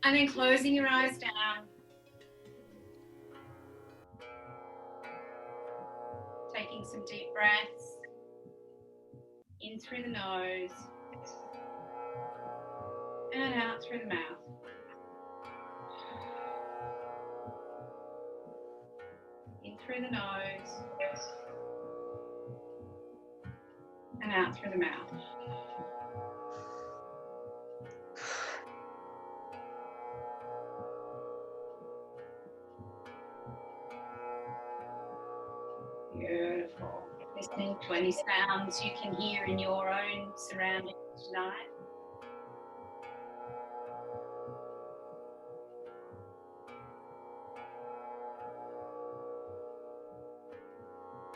And then closing your eyes down. Taking some deep breaths in through the nose and out through the mouth. In through the nose and out through the mouth. Beautiful. Listening to any sounds you can hear in your own surroundings tonight.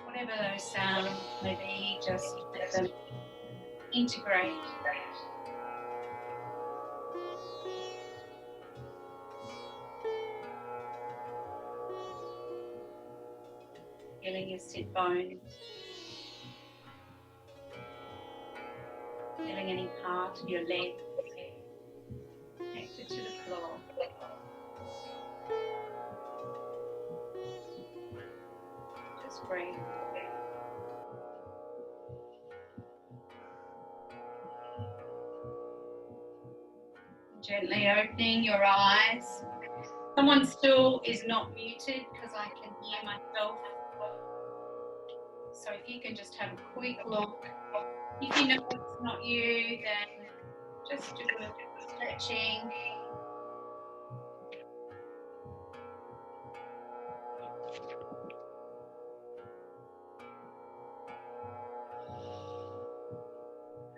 Whatever those sounds may be, just let them integrate. Feeling your sit bones. Feeling any part of your leg connected to the floor. Just breathe. Gently opening your eyes. Someone still is not muted because I can hear myself. So if you can just have a quick look. If you know it's not you, then just do a little stretching.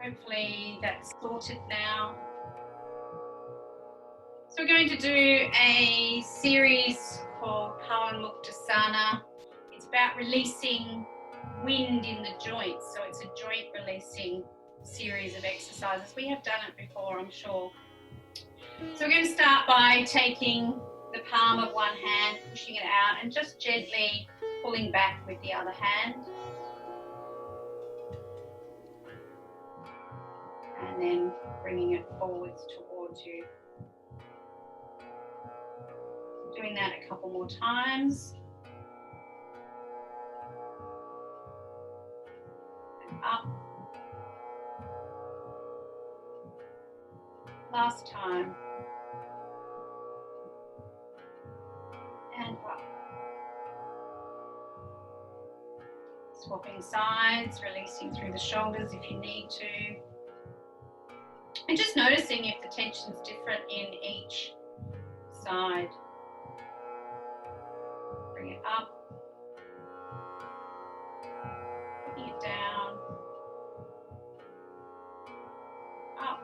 Hopefully that's sorted now. So we're going to do a series called Pawanmuktasana. It's about releasing wind in the joints. So it's a joint releasing series of exercises. We have done it before, I'm sure. So we're going to start by taking the palm of one hand, pushing it out and just gently pulling back with the other hand. And then bringing it forwards towards you. Doing that a couple more times. And up. Last time. And up. Swapping sides, releasing through the shoulders if you need to. And just noticing if the tension is different in each side. Bring it up. Bring it down. Up.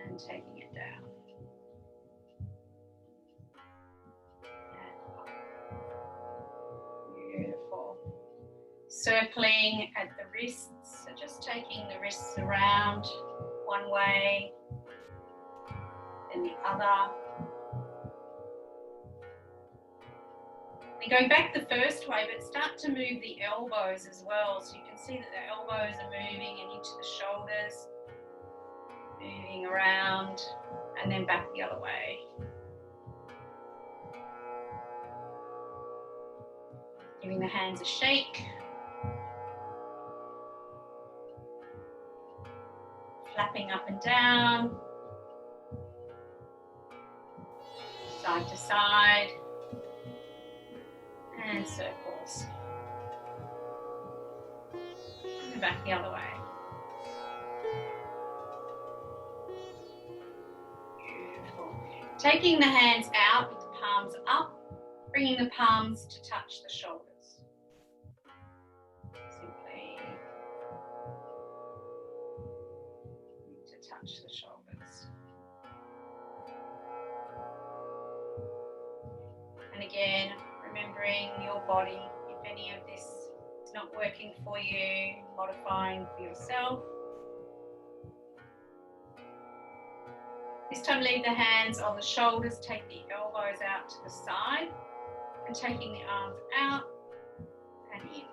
And taking it down. And up. Beautiful. Circling at the wrists. So just taking the wrists around one way, then the other. And going back the first way, but start to move the elbows as well. So you can see that the elbows are moving and into the shoulders, moving around, and then back the other way. Giving the hands a shake. Flapping up and down, side to side, and circles. And back the other way. Beautiful. Taking the hands out with the palms up, bringing the palms to touch the shoulders. Touch the shoulders. And again, remembering your body, if any of this is not working for you, modifying for yourself. This time leave the hands on the shoulders, take the elbows out to the side and taking the arms out and in.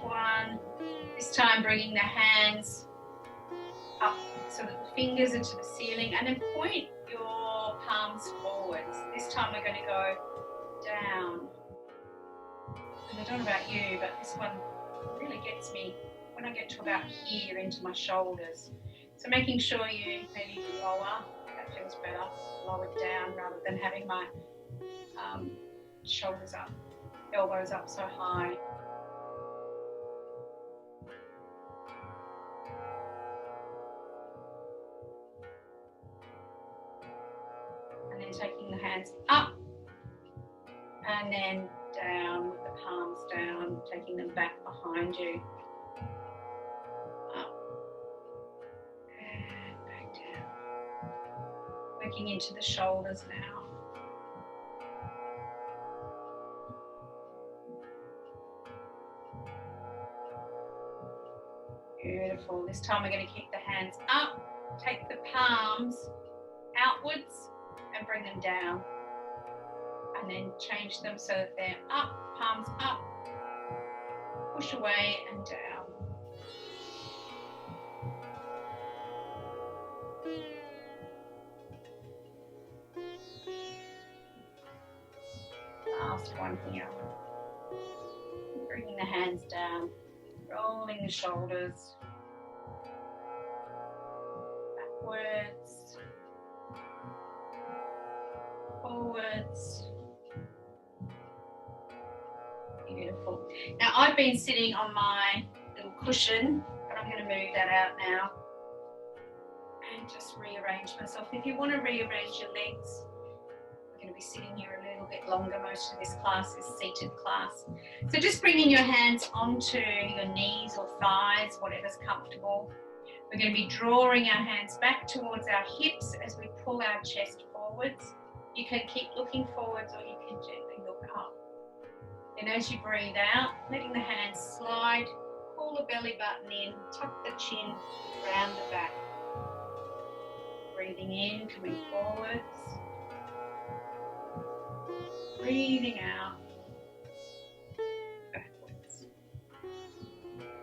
one. This time bringing the hands up so that the fingers are to the ceiling, and then point your palms forwards. This time we're going to go down. And I don't know about you, but this one really gets me when I get to about here into my shoulders. So making sure you maybe lower, that feels better, lower down rather than having my shoulders up, elbows up so high. And then taking the hands up and then down with the palms down, taking them back behind you. Up and back down. Working into the shoulders now. Beautiful. This time we're going to keep the hands up, take the palms outwards and bring them down. And then change them so that they're up, palms up, push away and down. Last one here. Bringing the hands down, rolling the shoulders backwards, forwards. Beautiful. Now I've been sitting on my little cushion, but I'm going to move that out now and just rearrange myself. If you want to rearrange your legs, we're going to be sitting here a little bit longer. Most of this class is seated class. So just bringing your hands onto your knees or thighs, whatever's comfortable. We're going to be drawing our hands back towards our hips as we pull our chest forwards. You can keep looking forwards or you can gently look up. And as you breathe out, letting the hands slide, pull the belly button in, tuck the chin, round the back. Breathing in, coming forwards. Breathing out, backwards.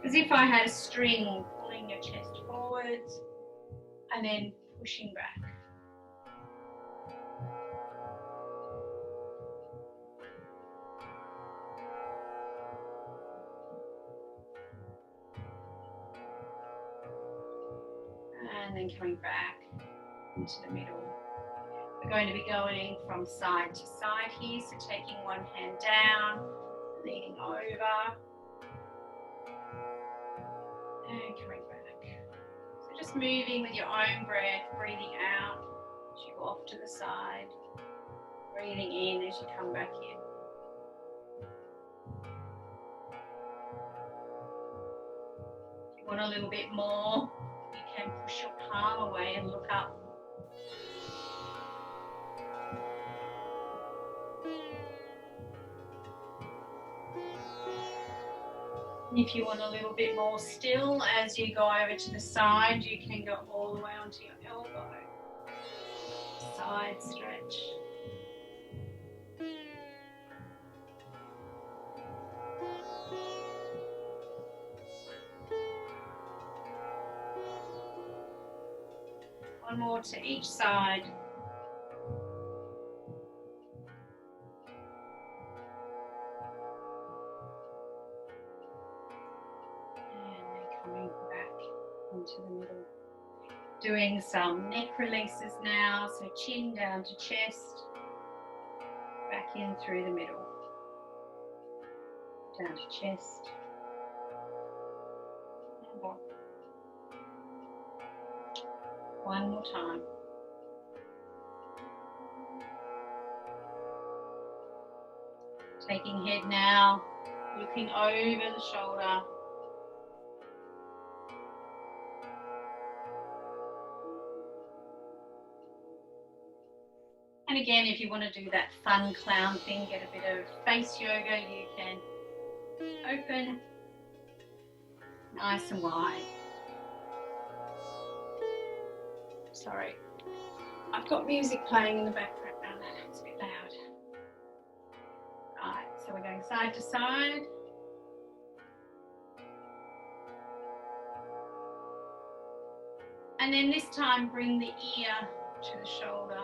As if I had a string, pulling your chest forwards and then pushing back. And then coming back into the middle. We're going to be going from side to side here, so taking one hand down, leaning over, and coming back. So just moving with your own breath, breathing out as you go off to the side, breathing in as you come back in. If you want a little bit more, you can push your palm away and look up. If you want a little bit more still, as you go over to the side, you can go all the way onto your elbow. Side stretch. One more to each side. Into the middle. Doing some neck releases now, so chin down to chest, back in through the middle, down to chest, and back. One more time. Taking head now, looking over the shoulder. And again, if you want to do that fun clown thing, get a bit of face yoga, you can open nice and wide. Sorry, I've got music playing in the background. It's a bit loud. Right, so we're going side to side. And then this time bring the ear to the shoulder.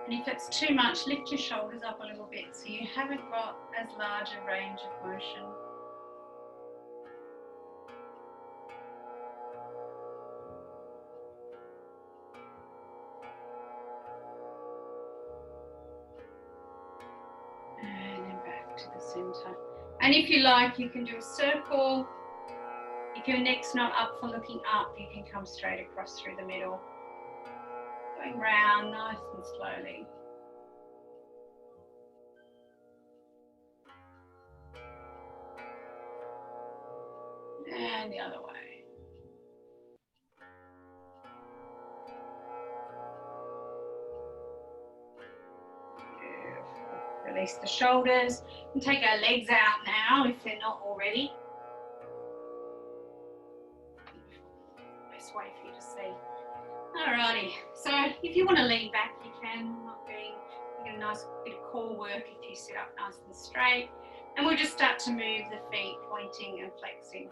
And if it's too much, lift your shoulders up a little bit so you haven't got as large a range of motion. And then back to the center. And if you like, you can do a circle. If your neck's not up for looking up, you can come straight across through the middle. Going round nice and slowly. And the other way. Beautiful. Release the shoulders and take our legs out now if they're not already. Best way for you to see. Alrighty, so if you want to lean back, you can. You get a nice bit of core work if you sit up nice and straight. And we'll just start to move the feet, pointing and flexing.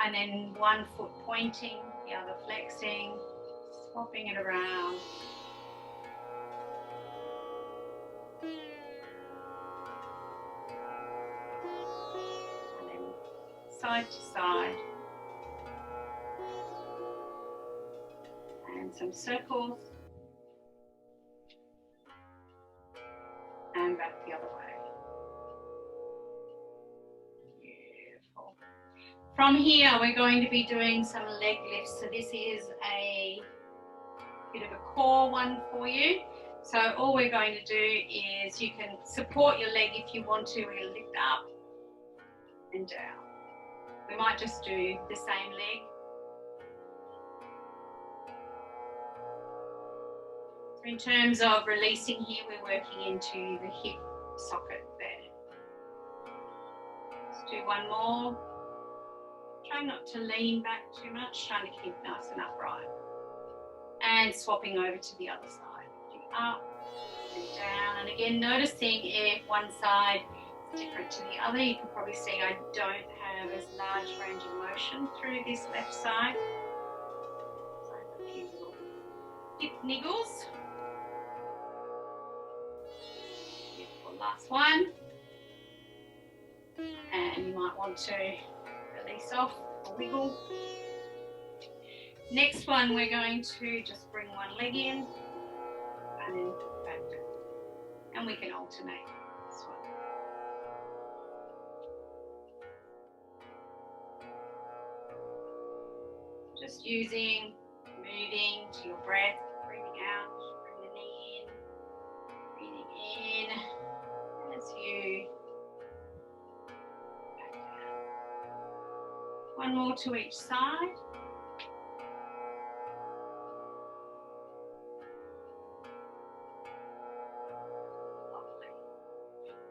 And then one foot pointing, the other flexing, swapping it around. And then side to side. And some circles. And back the other way. Beautiful. From here, we're going to be doing some leg lifts. So this is a bit of a core one for you. So all we're going to do is you can support your leg if you want to. We're going to lift up and down. We might just do the same leg. So in terms of releasing here, we're working into the hip socket there. Let's do one more. Try not to lean back too much, trying to keep nice and upright. And swapping over to the other side. Lifting up and down. And again, noticing if one side is different to the other. You can probably see I don't have as large range of motion through this left side. So a few little hip niggles. Beautiful, last one. And you might want to release off or wiggle. Next one, we're going to just bring one leg in and then back down. And we can alternate this one. Just moving to your breath, breathing out, bring the knee in, breathing in as you back down. One more to each side.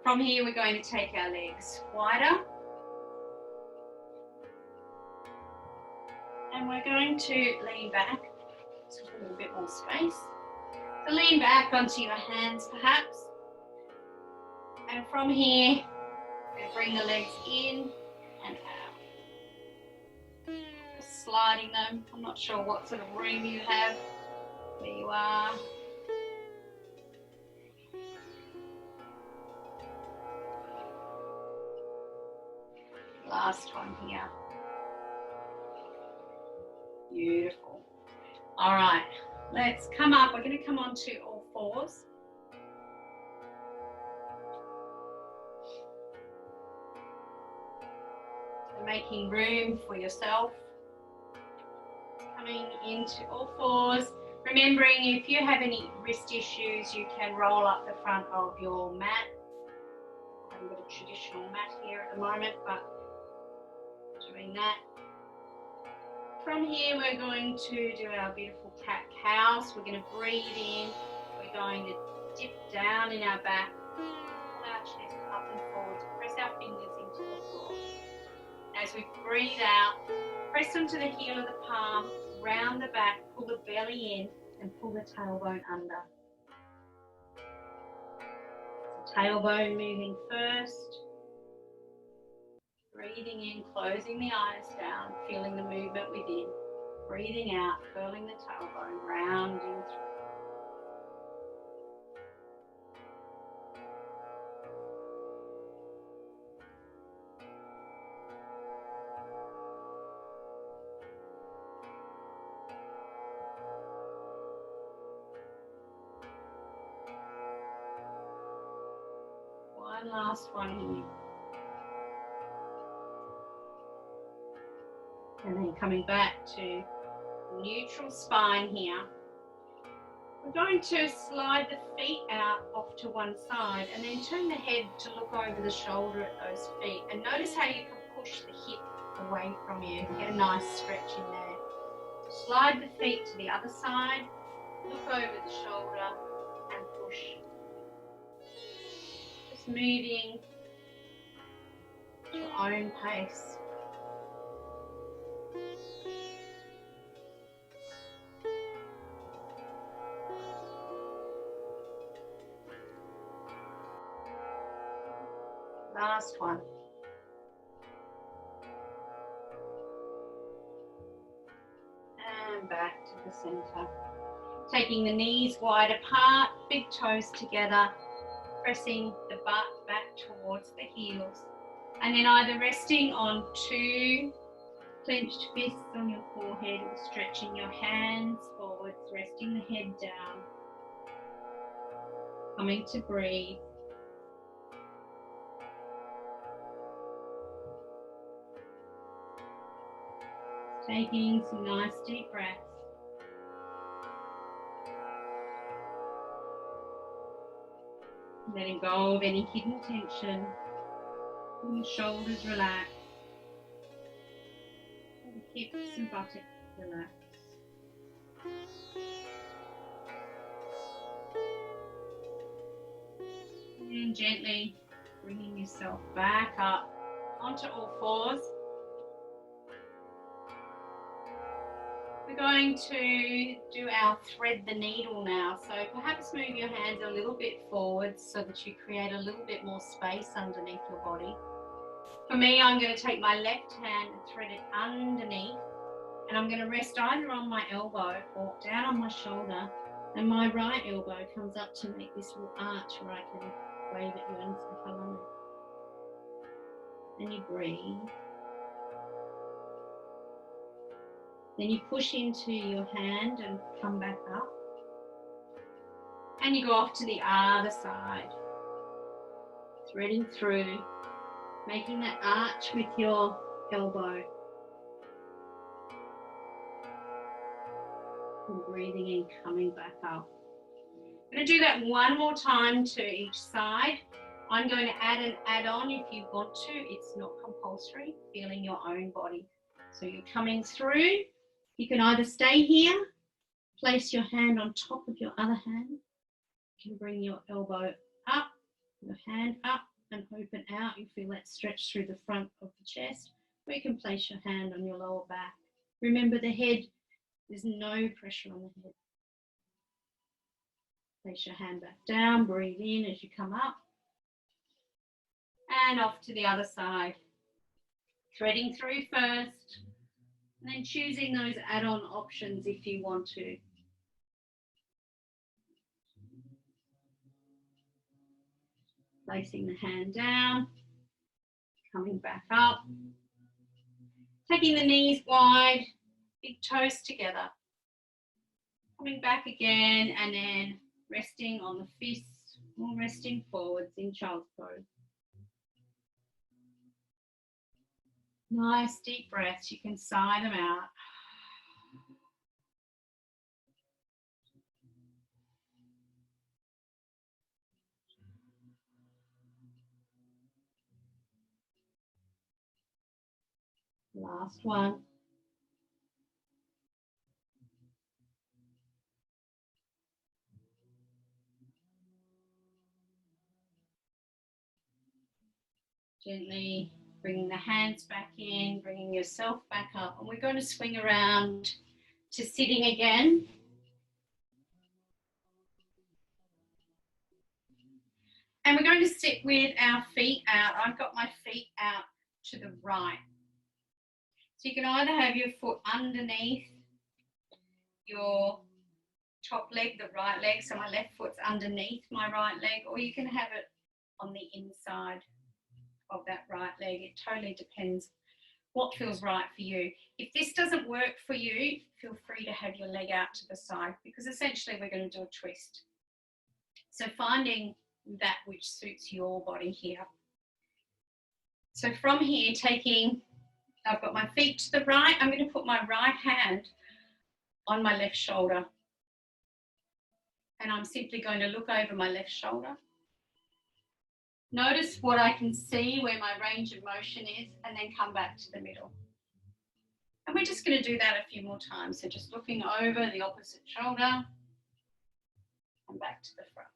From here, we're going to take our legs wider. And we're going to lean back, so a little bit more space. So lean back onto your hands perhaps. And from here, we're going to bring the legs in and out. Just sliding them. I'm not sure what sort of room you have where you are. Last one here. Beautiful. All right, let's come up. We're going to come onto all fours. So making room for yourself. Coming into all fours. Remembering if you have any wrist issues, you can roll up the front of your mat. I haven't got a traditional mat here at the moment, but doing that. From here, we're going to do our beautiful cat-cow. So we're going to breathe in. We're going to dip down in our back, pull our chest up and forwards, press our fingers into the floor. As we breathe out, press onto the heel of the palm, round the back, pull the belly in, and pull the tailbone under. Tailbone moving first. Breathing in, closing the eyes down, feeling the movement within. Breathing out, curling the tailbone, rounding through. One last one here. And then coming back to neutral spine here. We're going to slide the feet out off to one side and then turn the head to look over the shoulder at those feet. And notice how you can push the hip away from you. Get a nice stretch in there. So slide the feet to the other side, look over the shoulder and push. Just moving at your own pace. Last one. And back to the center. Taking the knees wide apart, big toes together, pressing the butt back towards the heels. And then either resting on two clenched fists on your forehead or stretching your hands forwards, resting the head down. Coming to breathe. Taking some nice deep breaths. Letting go of any hidden tension. And the shoulders relax. And the hips and buttocks relax. And gently bringing yourself back up onto all fours. We're going to do our thread the needle now. So perhaps move your hands a little bit forward so that you create a little bit more space underneath your body. For me, I'm going to take my left hand and thread it underneath. And I'm going to rest either on my elbow or down on my shoulder. And my right elbow comes up to make this little arch where I can wave at you and say hello. And you breathe. Then you push into your hand and come back up. And you go off to the other side. Threading through, making that arch with your elbow. And breathing in, coming back up. I'm going to do that one more time to each side. I'm going to add an add-on if you want to. It's not compulsory, feeling your own body. So you're coming through. You can either stay here, place your hand on top of your other hand. You can bring your elbow up, your hand up and open out. You feel that stretch through the front of the chest. Or you can place your hand on your lower back. Remember the head, there's no pressure on the head. Place your hand back down, breathe in as you come up. And off to the other side. Threading through first. And then choosing those add-on options if you want to. Placing the hand down, coming back up. Taking the knees wide, big toes together. Coming back again and then resting on the fists or resting forwards in child's pose. Nice deep breaths, you can sigh them out. Last one. Gently bringing the hands back in, bringing yourself back up. And we're going to swing around to sitting again. And we're going to sit with our feet out. I've got my feet out to the right. So you can either have your foot underneath your top leg, the right leg, so my left foot's underneath my right leg, or you can have it on the inside of that right leg. It totally depends what feels right for you. If this doesn't work for you, feel free to have your leg out to the side, because essentially we're going to do a twist. So finding that which suits your body here. So from here, I've got my feet to the right, I'm going to put my right hand on my left shoulder. And I'm simply going to look over my left shoulder. Notice what I can see, where my range of motion is, and then come back to the middle. And we're just going to do that a few more times. So just looking over the opposite shoulder and back to the front.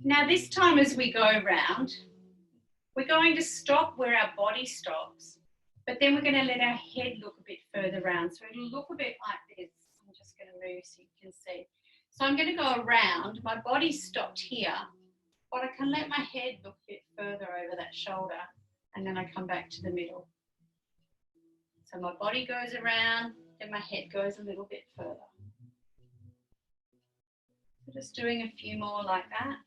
Now this time as we go around, we're going to stop where our body stops, but then we're going to let our head look a bit further around. So it'll look a bit like this. I'm just going to move so you can see. So I'm going to go around. My body stopped here, but I can let my head look a bit further over that shoulder, and then I come back to the middle. So my body goes around, then my head goes a little bit further. So just doing a few more like that.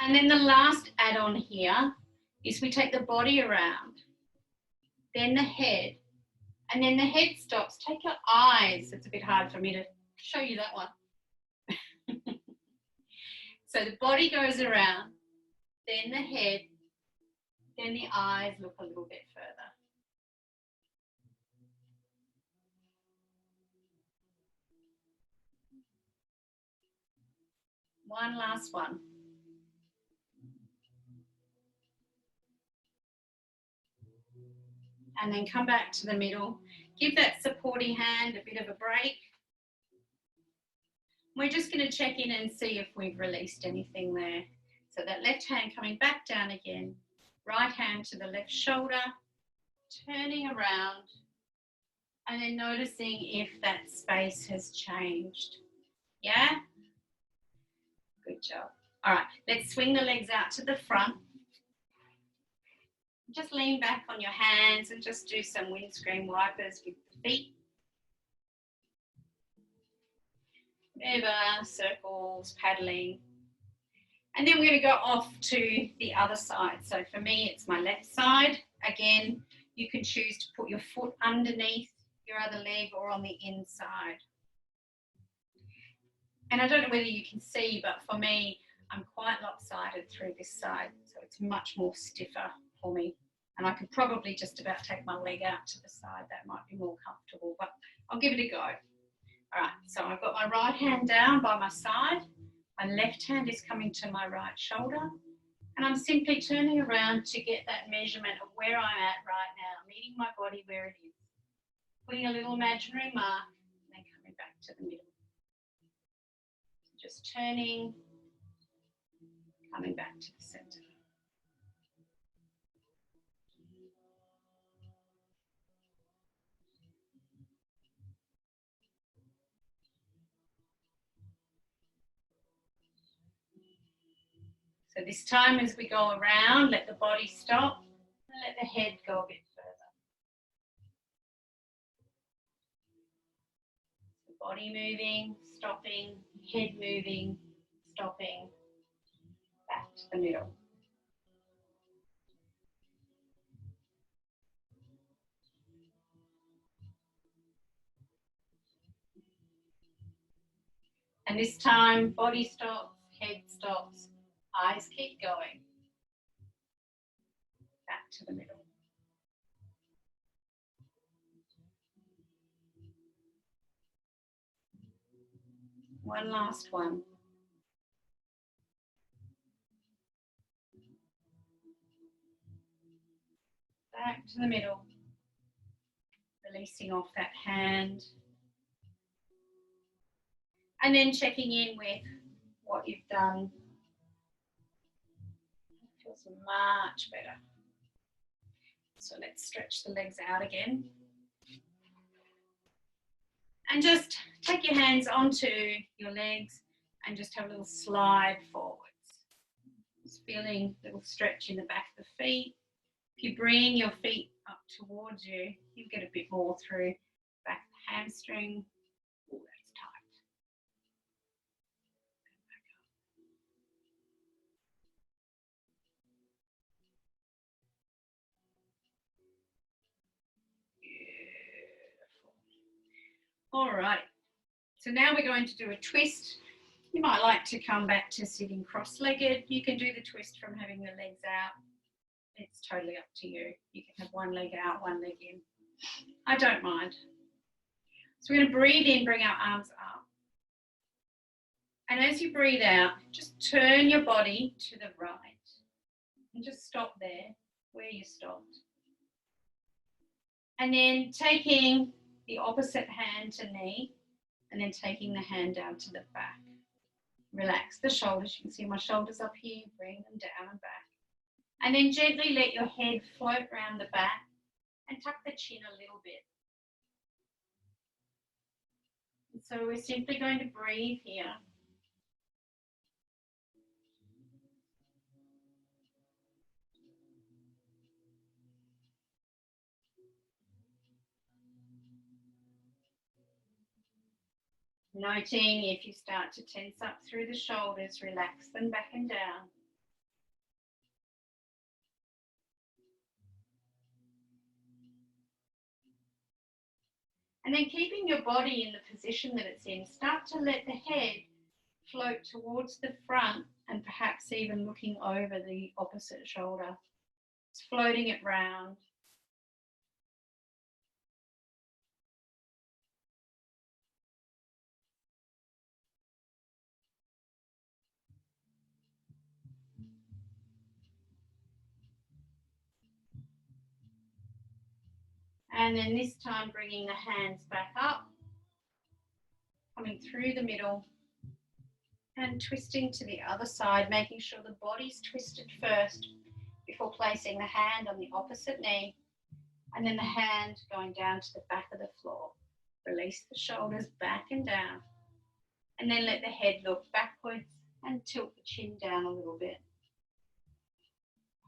And then the last add-on here is we take the body around, then the head, and then the head stops. Take your eyes. It's a bit hard for me to show you that one. So the body goes around, then the head, then the eyes look a little bit further. One last one. And then come back to the middle. Give that supporting hand a bit of a break. We're just going to check in and see if we've released anything there. So that left hand coming back down again, right hand to the left shoulder, turning around, and then noticing if that space has changed. Yeah? Good job. All right, let's swing the legs out to the front. Just lean back on your hands and just do some windscreen wipers with the feet. Ever circles, paddling. And then we're going to go off to the other side. So for me, it's my left side. Again, you can choose to put your foot underneath your other leg or on the inside. And I don't know whether you can see, but for me, I'm quite lopsided through this side. So it's much more stiffer for me. And I could probably just about take my leg out to the side. That might be more comfortable, but I'll give it a go. All right, so I've got my right hand down by my side. My left hand is coming to my right shoulder. And I'm simply turning around to get that measurement of where I'm at right now, meeting my body where it is. Putting a little imaginary mark and then coming back to the middle. Just turning, coming back to the center. So this time as we go around, let the body stop and let the head go a bit further. So body moving, stopping, head moving, stopping, back to the middle. And this time, body stops, head stops, eyes keep going. Back to the middle. One last one. Back to the middle. releasing off that hand. And then checking in with what you've done. It feels much better. So let's stretch the legs out again. And just take your hands onto your legs and just have a little slide forwards. Just feeling a little stretch in the back of the feet. If you bring your feet up towards you, you'll get a bit more through back of the hamstring. Oh, that's tight. Back up. Beautiful. All right. So now we're going to do a twist. You might like to come back to sitting cross-legged. You can do the twist from having your legs out. It's totally up to you. You can have one leg out, one leg in. I don't mind. So we're going to breathe in, bring our arms up. And as you breathe out, just turn your body to the right. And just stop there where you stopped. And then taking the opposite hand to knee, and then taking the hand down to the back. Relax the shoulders. You can see my shoulders up here. Bring them down and back. And then gently let your head float around the back and tuck the chin a little bit. And so we're simply going to breathe here. Noting if you start to tense up through the shoulders, relax them back and down. And then keeping your body in the position that it's in, start to let the head float towards the front and perhaps even looking over the opposite shoulder. It's floating it round. And then this time bringing the hands back up, coming through the middle and twisting to the other side, making sure the body's twisted first before placing the hand on the opposite knee and then the hand going down to the back of the floor. Release the shoulders back and down and then let the head look backwards and tilt the chin down a little bit.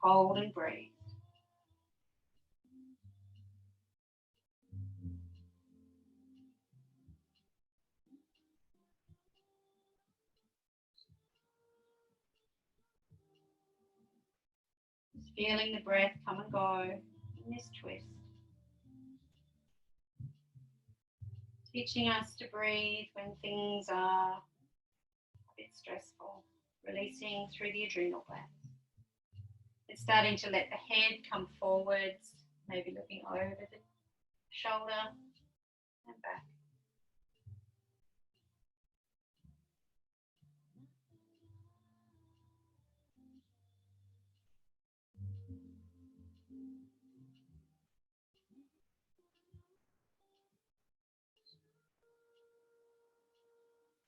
Hold and breathe. Just feeling the breath come and go in this twist. Teaching us to breathe when things are a bit stressful. Releasing through the adrenal glands. It's starting to let the head come forwards, maybe looking over the shoulder and back.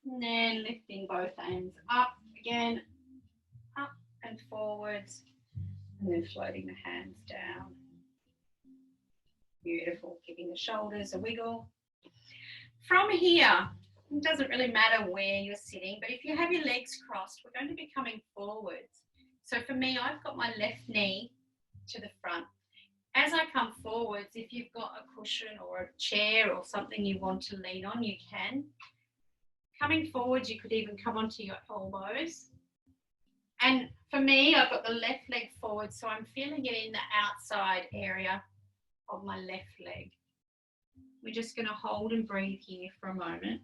And then lifting both ends up again, up and forwards, and then floating the hands down. Beautiful, giving the shoulders a wiggle. From here, it doesn't really matter where you're sitting, but if you have your legs crossed, we're going to be coming forwards. So for me, I've got my left knee to the front. As I come forwards, if you've got a cushion or a chair or something you want to lean on, you can. Coming forwards, you could even come onto your elbows. And for me, I've got the left leg forward, so I'm feeling it in the outside area of my left leg. We're just going to hold and breathe here for a moment.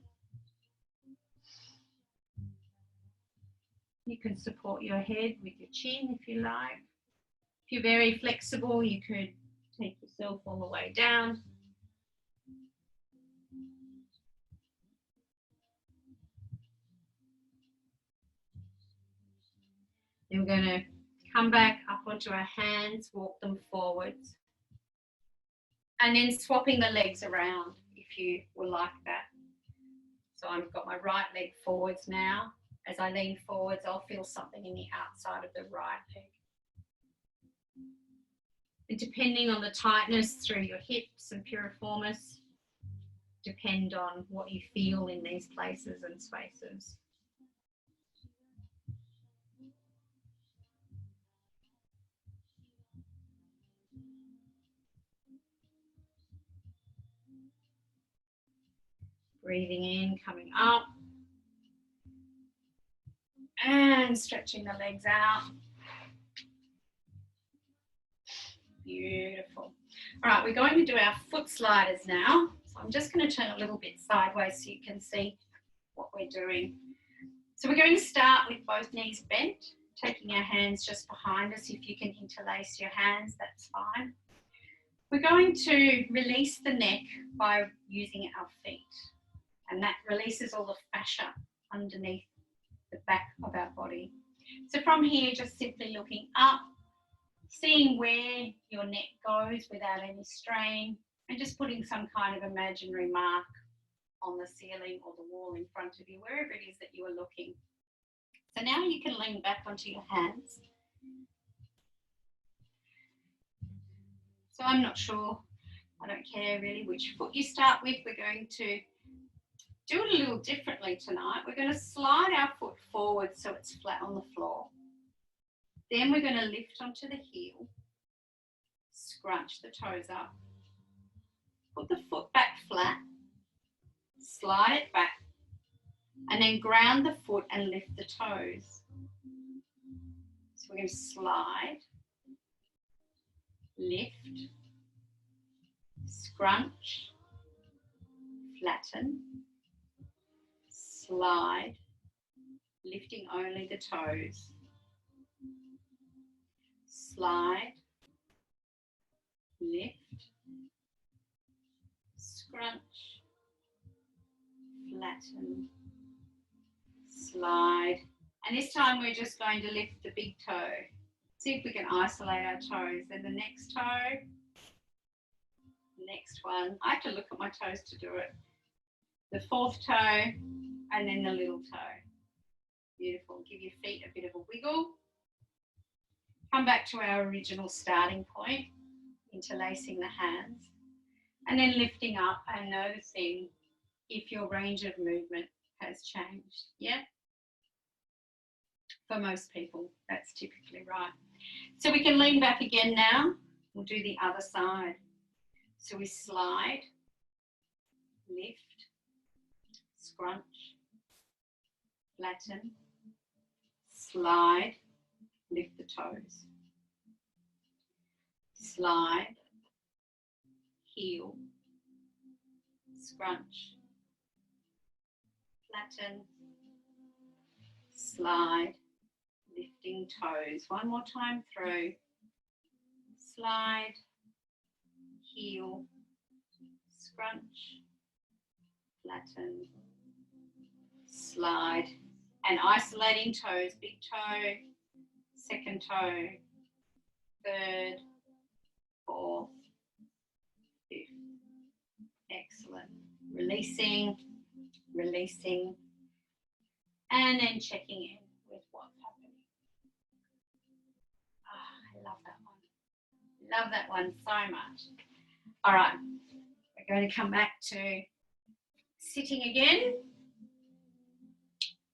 You can support your head with your chin if you like. If you're very flexible, you could take yourself all the way down. Then we're going to come back up onto our hands, walk them forwards. And then swapping the legs around if you will like that. So I've got my right leg forwards now. As I lean forwards, I'll feel something in the outside of the right leg. And depending on the tightness through your hips and piriformis, depend on what you feel in these places and spaces. Breathing in, coming up. And stretching the legs out. Beautiful. All right, we're going to do our foot sliders now. So I'm just going to turn a little bit sideways so you can see what we're doing. So we're going to start with both knees bent, taking our hands just behind us. If you can interlace your hands, that's fine. We're going to release the neck by using our feet, and that releases all the fascia underneath the back of our body. So from here, just simply looking up, seeing where your neck goes without any strain, and just putting some kind of imaginary mark on the ceiling or the wall in front of you, wherever it is that you are looking. So now you can lean back onto your hands. So I'm not sure, I don't care really which foot you start with. We're going to do it a little differently tonight. We're going to slide our foot forward so it's flat on the floor. Then we're going to lift onto the heel, scrunch the toes up, put the foot back flat, slide it back, and then ground the foot and lift the toes. So we're going to slide, lift, scrunch, flatten, slide, lifting only the toes, slide, lift, scrunch, flatten, slide, and this time we're just going to lift the big toe. See if we can isolate our toes. Then the next toe, next one. I have to look at my toes to do it. The fourth toe, and then the little toe. Beautiful. Give your feet a bit of a wiggle. Come back to our original starting point, interlacing the hands, and then lifting up and noticing if your range of movement has changed. Yeah? For most people, that's typically right. So we can lean back again now. We'll do the other side. So we slide, lift, scrunch, flatten, slide, lift the toes, slide, heel, scrunch, flatten, slide, lifting toes. One more time through, slide, heel, scrunch, flatten, slide, and isolating toes, big toe, second toe, third, fourth, fifth. Excellent. Releasing, releasing, and then checking in with what's happening. I love that one. Love that one so much. All right, we're going to come back to sitting again.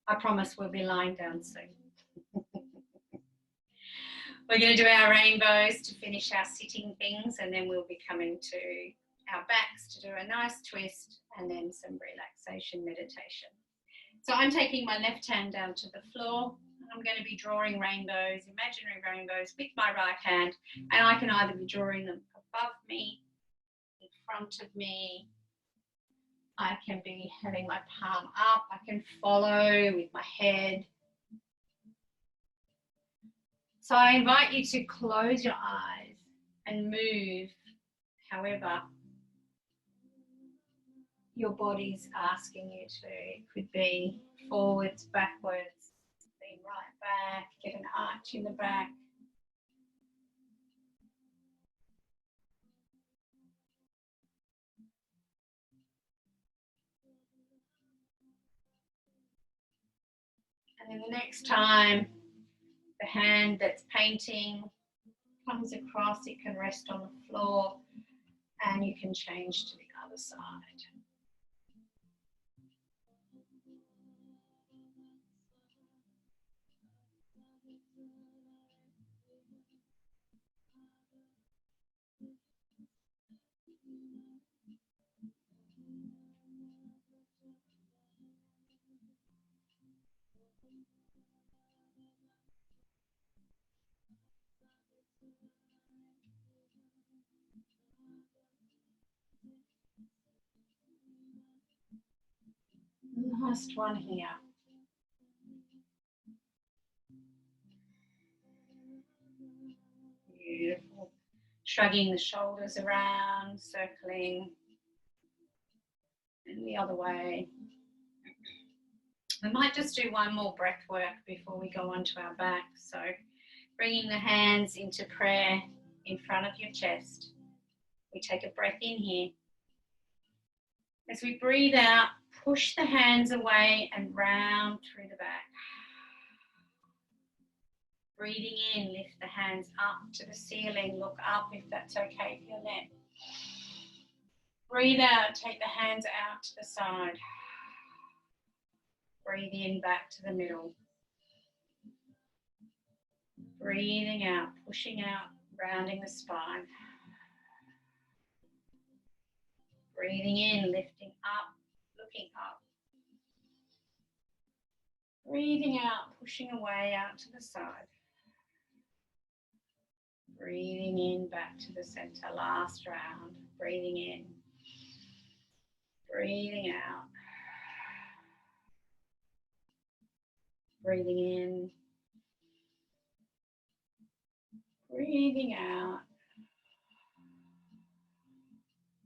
I promise we'll be lying down soon. We're going to do our rainbows to finish our sitting things, and then we'll be coming to our backs to do a nice twist and then some relaxation meditation. So I'm taking my left hand down to the floor. I'm going to be drawing rainbows, imaginary rainbows, with my right hand, and I can either be drawing them above me, in front of me. I can be having my palm up. I can follow with my head. So I invite you to close your eyes and move however your body's asking you to. It could be forwards, backwards, lean right back, get an arch in the back. And then the next time the hand that's painting comes across, it can rest on the floor and you can change to the other side. Last one here. Beautiful. Shrugging the shoulders around, circling, and the other way. We might just do one more breath work before we go on to our back. So bringing the hands into prayer in front of your chest. We take a breath in here. As we breathe out, push the hands away and round through the back. Breathing in, lift the hands up to the ceiling. Look up if that's okay for your neck. Breathe out, take the hands out to the side. Breathe in, back to the middle. Breathing out, pushing out, rounding the spine. Breathing in, lifting up, looking up. Breathing out, pushing away out to the side. Breathing in, back to the center, last round. Breathing in. Breathing out. Breathing in. Breathing out.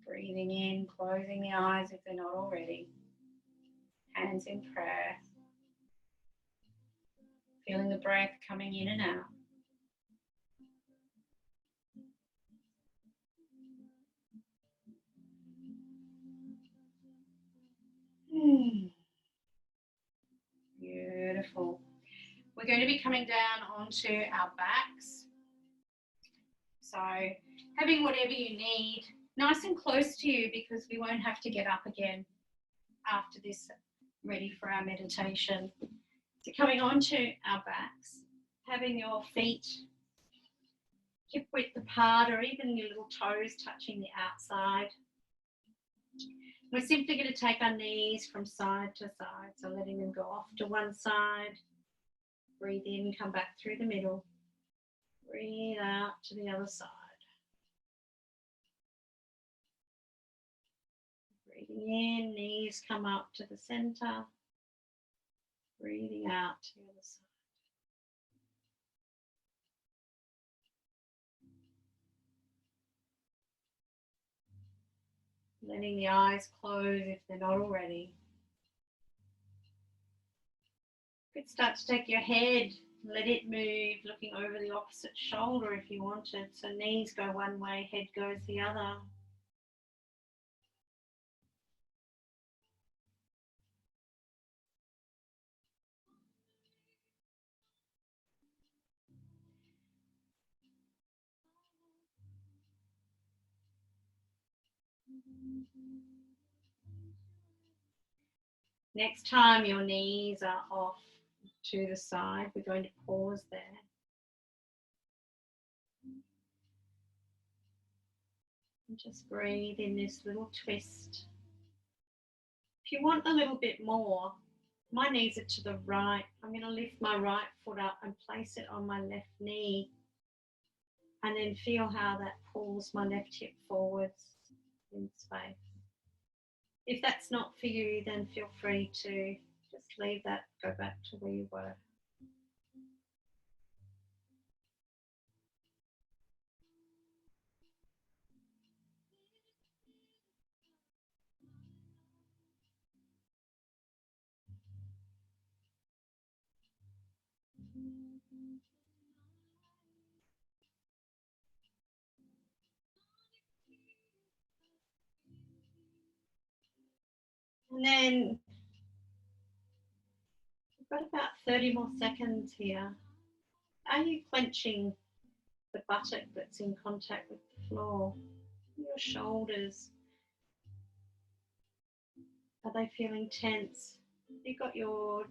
Breathing in, closing the eyes if they're not already. Hands in prayer. Feeling the breath coming in and out. Beautiful. We're going to be coming down onto our backs. So having whatever you need nice and close to you, because we won't have to get up again after this, ready for our meditation. So coming onto our backs, having your feet hip width apart or even your little toes touching the outside. We're simply going to take our knees from side to side, so letting them go off to one side. Breathe in, come back through the middle. Breathe out to the other side. Breathing in, knees come up to the center. Breathing out to the other side. Letting the eyes close if they're not already. You could start to take your head, let it move, looking over the opposite shoulder if you wanted. So knees go one way, head goes the other. Next time your knees are off to the side, we're going to pause there. And just breathe in this little twist. If you want a little bit more, my knees are to the right. I'm going to lift my right foot up and place it on my left knee. And then feel how that pulls my left hip forwards in space. If that's not for you, then feel free to just leave that, go back to where you were. And then We've got about 30 more seconds here. Are you clenching the buttock that's in contact with the floor? Your shoulders, are they feeling tense? You've got your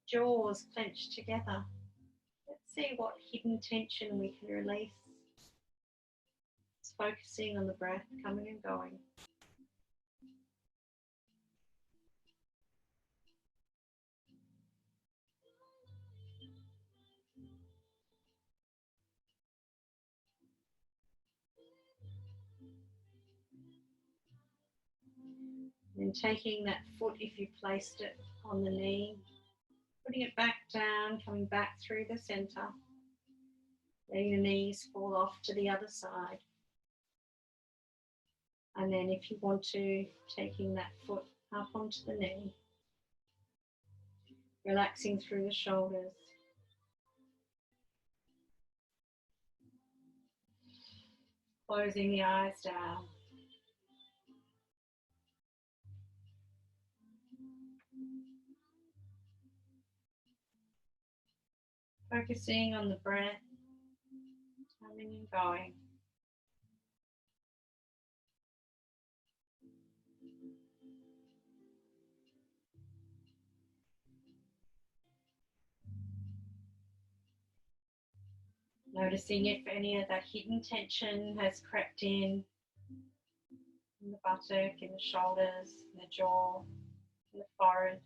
jaws clenched together. Let's see what hidden tension we can release. It's focusing on the breath coming and going. And taking that foot, if you placed it on the knee, putting it back down, coming back through the center, letting the knees fall off to the other side. And then if you want to, taking that foot up onto the knee, relaxing through the shoulders. Closing the eyes down. Focusing on the breath, coming and going. Noticing if any of that hidden tension has crept in the buttock, in the shoulders, in the jaw, in the forehead.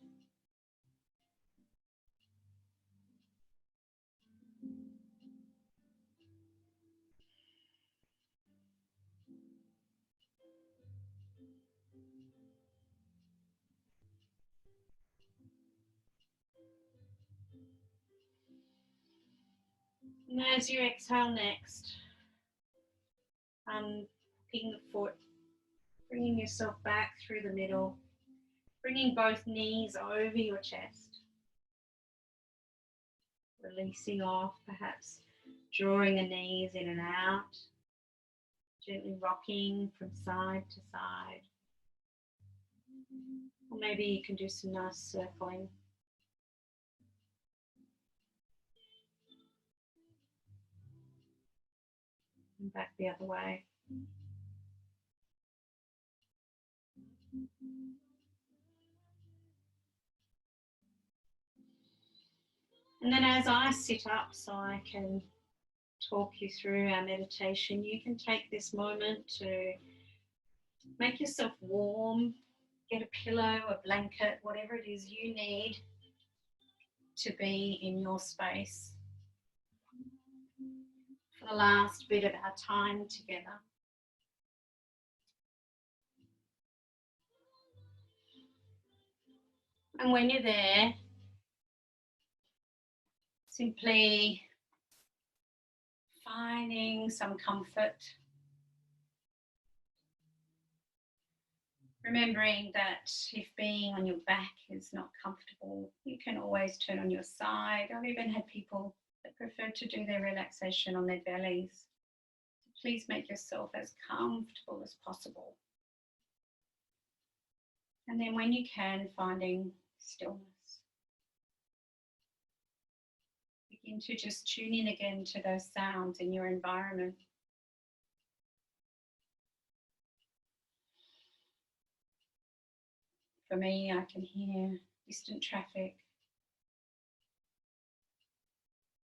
And as you exhale next, unhooking the foot, bringing yourself back through the middle, bringing both knees over your chest, releasing off, perhaps drawing the knees in and out, gently rocking from side to side. Or maybe you can do some nice circling. And back the other way. And then as I sit up so I can talk you through our meditation, you can take this moment to make yourself warm, get a pillow, a blanket, whatever it is you need to be in your space for the last bit of our time together. And when you're there, simply finding some comfort, remembering that if being on your back is not comfortable, you can always turn on your side. I've even had people that prefer to do their relaxation on their bellies. So please make yourself as comfortable as possible. And then when you can, finding stillness. Begin to just tune in again to those sounds in your environment. For me, I can hear distant traffic.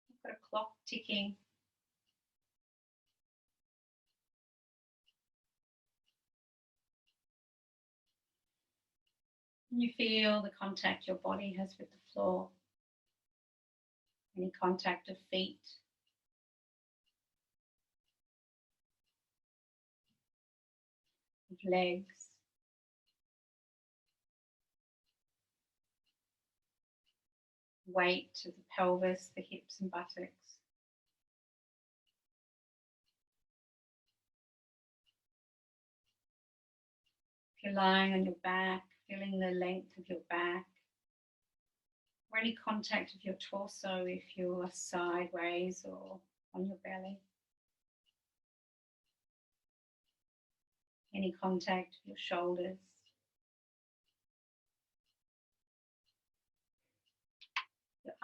I've got a clock ticking. You feel the contact your body has with the floor. Any contact of feet. Of legs. Weight to the pelvis, the hips and buttocks. If you're lying on your back, feeling the length of your back. Or any contact of your torso if you're sideways or on your belly. Any contact with your shoulders.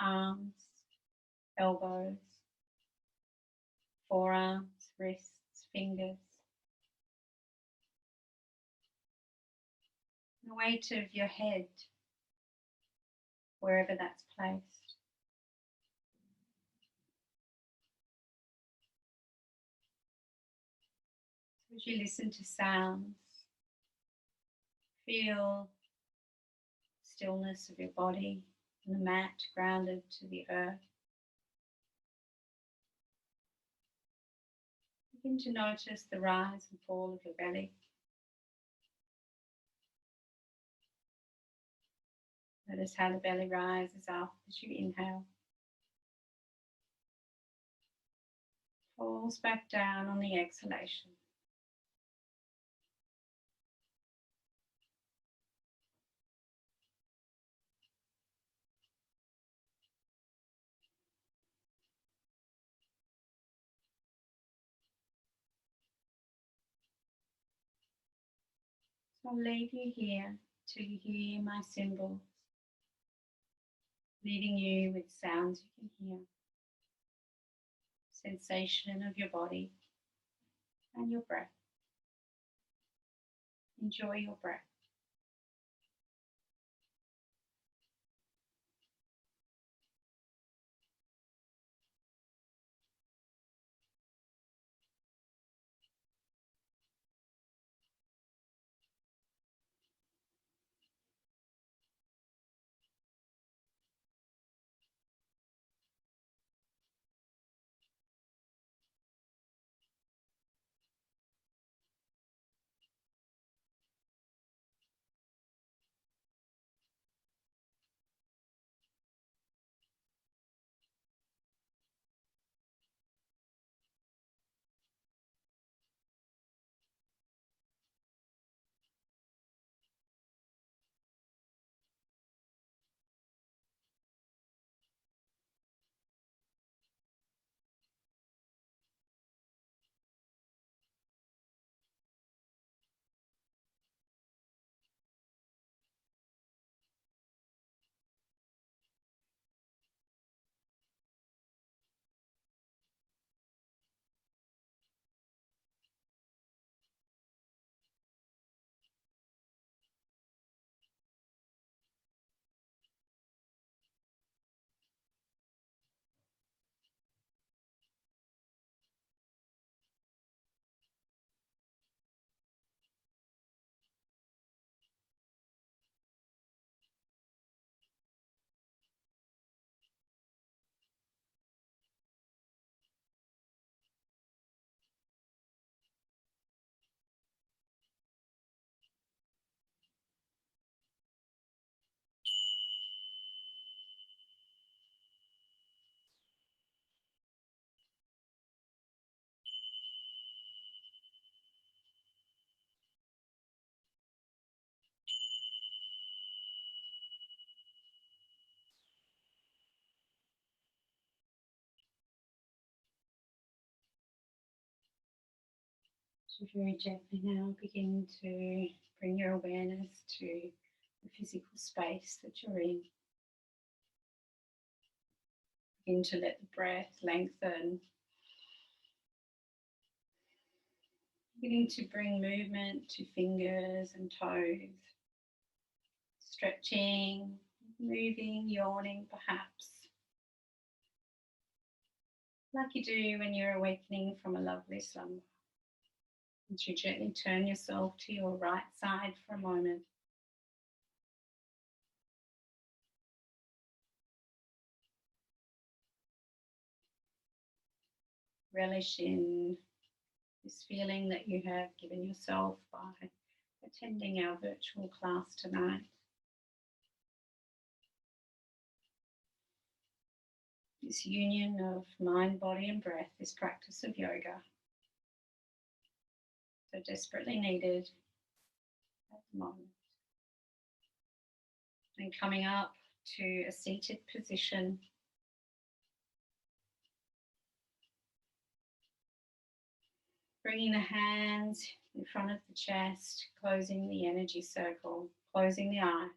arms, elbows, forearms, wrists, fingers. The weight of your head, wherever that's placed. So as you listen to sounds, feel stillness of your body and the mat grounded to the earth. Begin to notice the rise and fall of your belly. Notice how the belly rises up as you inhale. Falls back down on the exhalation. So I'll leave you here till you hear my symbols, leaving you with sounds you can hear, sensation of your body and your breath. Enjoy your breath. So very gently now begin to bring your awareness to the physical space that you're in. Begin to let the breath lengthen. Beginning to bring movement to fingers and toes. Stretching, moving, yawning perhaps. Like you do when you're awakening from a lovely slumber. As you gently turn yourself to your right side for a moment. Relish in this feeling that you have given yourself by attending our virtual class tonight. This union of mind, body and breath, this practice of yoga, so desperately needed at the moment. And coming up to a seated position, bringing the hands in front of the chest, closing the energy circle, closing the eyes.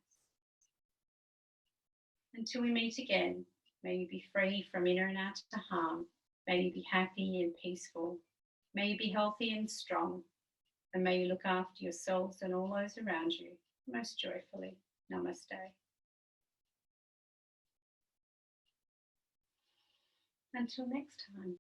Until we meet again, May you be free from inner and outer harm. May you be happy and peaceful. May you be healthy and strong. And may you look after yourselves and all those around you most joyfully. Namaste. Until next time.